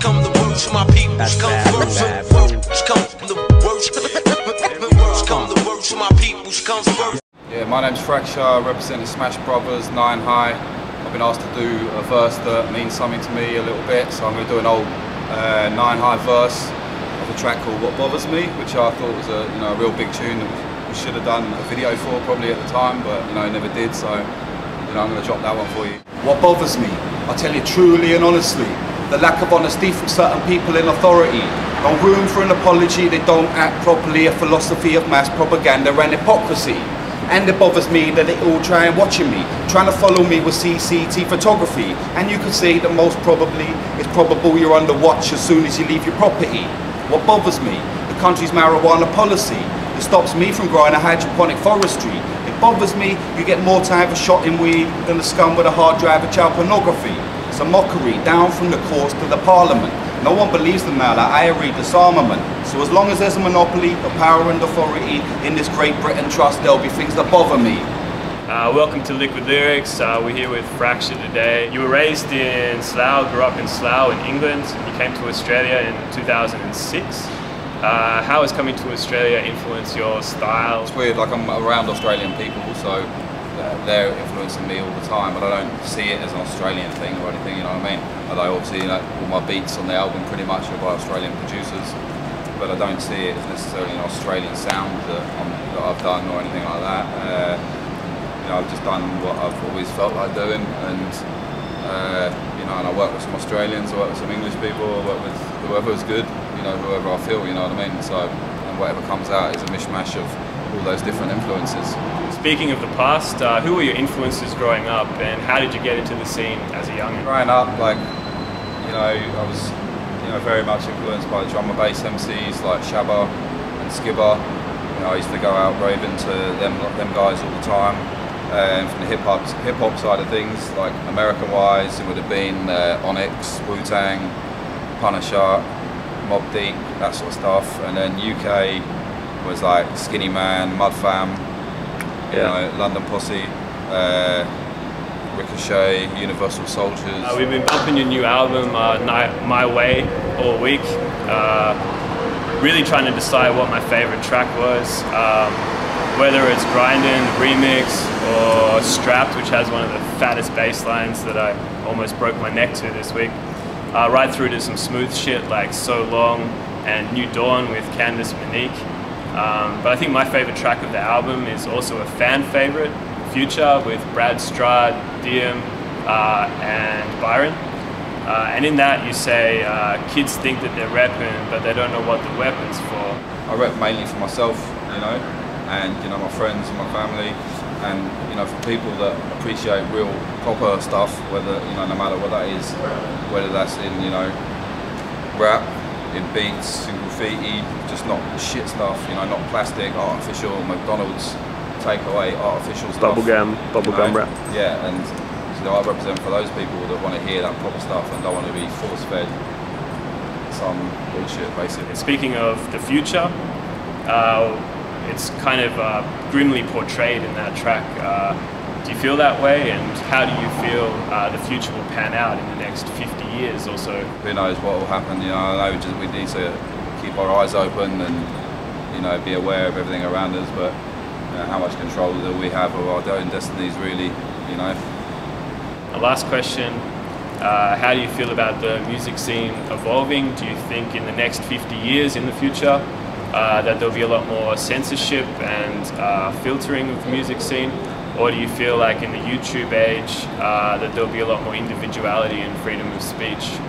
come the words from my people. Come first. Come the words. Come the words from my people. Come first. Yeah, my name's Fraksha, representing Smash Brothers, 9 High. I've been asked to do a verse that means something to me a little bit, so I'm going to do an old 9 High verse of a track called What Bothers Me, which I thought was a real big tune that we should have done a video for probably at the time, but never did. So I'm going to drop that one for you. What bothers me, I tell you truly and honestly, the lack of honesty from certain people in authority. No room for an apology, they don't act properly, a philosophy of mass propaganda and hypocrisy. And it bothers me that they all try and watching me, trying to follow me with CCT photography. And you could say that most probably, it's probable you're under watch as soon as you leave your property. What bothers me, the country's marijuana policy. It stops me from growing a hydroponic forestry. It bothers me, you get more time for shot in weed than the scum with a hard drive of child pornography. It's a mockery, down from the courts to the parliament. No one believes them now, like I read disarmament. So as long as there's a monopoly of power and authority in this Great Britain trust, there'll be things that bother me. Welcome to Liquid Lyrics. We're here with Fraksha today. You were raised in Slough, grew up in Slough in England. You came to Australia in 2006. How has coming to Australia influenced your style? It's weird, like I'm around Australian people, so they're influencing me all the time, but I don't see it as an Australian thing or anything, you know what I mean? Although obviously all my beats on the album pretty much are by Australian producers, but I don't see it as necessarily an Australian sound that I've done or anything like that. I've just done what I've always felt like doing, and and I work with some Australians, I work with some English people, I work with whoever's good, whoever I feel, you know what I mean? So, and whatever comes out is a mishmash of all those different influences. Speaking of the past, who were your influences growing up, and how did you get into the scene as a youngin? Growing up, I was very much influenced by the drum and bass MCs like Shabba and Skibber. I used to go out raving to them guys all the time. And from the hip hop side of things, like American-wise, it would have been Onyx, Wu-Tang, Punisher, Mobb Deep, that sort of stuff. And then UK was like Skinny Man, Mud Fam, London Posse, Ricochet, Universal Soldiers. We've been bumping your new album, My Way, all week. Really trying to decide what my favourite track was. Whether it's Grindin', Remix, or Strapped, which has one of the fattest bass lines that I almost broke my neck to this week. Right through to some smooth shit like So Long and New Dawn with Candice Monique. But I think my favourite track of the album is also a fan favourite, Future, with Brad Strad, Diem, and Byron. And in that you say, kids think that they're repping, but they don't know what the weapon's for. I rep mainly for myself, and my friends and my family, and for people that appreciate real proper stuff, whether no matter what that is, whether that's in rap, in beats, in graffiti, just not shit stuff, not plastic, artificial, McDonald's takeaway, artificial stuff. Bubblegum rap. Yeah, and I represent for those people that want to hear that proper stuff and don't want to be force-fed some bullshit, basically. Speaking of the future, it's kind of grimly portrayed in that track. Do you feel that way, and how do you feel the future will pan out in the next 50 years or so? Who knows what will happen? I know we need to keep our eyes open and be aware of everything around us, but how much control do we have of our own destinies, really? The last question, how do you feel about the music scene evolving? Do you think in the next 50 years in the future that there'll be a lot more censorship and filtering of the music scene? Or do you feel like in the YouTube age that there'll be a lot more individuality and freedom of speech?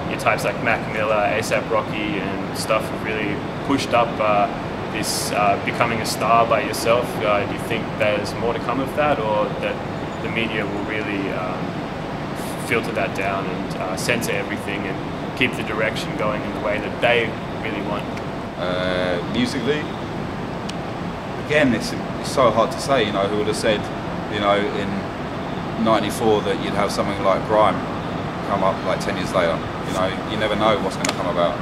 Your types like Mac Miller, A$AP Rocky and stuff have really pushed up this becoming a star by yourself. Do you think there's more to come of that, or that the media will really filter that down and censor everything and keep the direction going in the way that they really want? Musically, again, it's so hard to say. Who would have said, in '94 that you'd have something like Grime come up like 10 years later? You never know what's going to come about.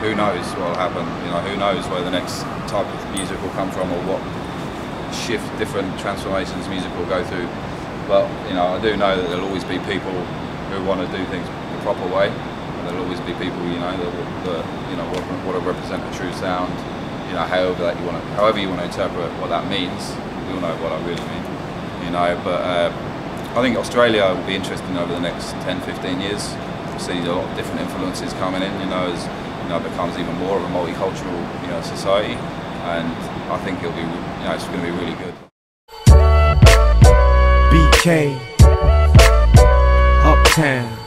Who knows what will happen? Who knows where the next type of music will come from, or what different transformations music will go through. But I do know that there'll always be people who want to do things the proper way, always be people, you know, that you know, want to represent a true sound. You know, however you want to interpret what that means. We all know what I really mean. You know, but I think Australia will be interesting over the next 10-15 years. We'll see a lot of different influences coming in. You know, as you know, it becomes even more of a multicultural, you know, society, and I think it'll be, you know, it's going to be really good. BK Uptown.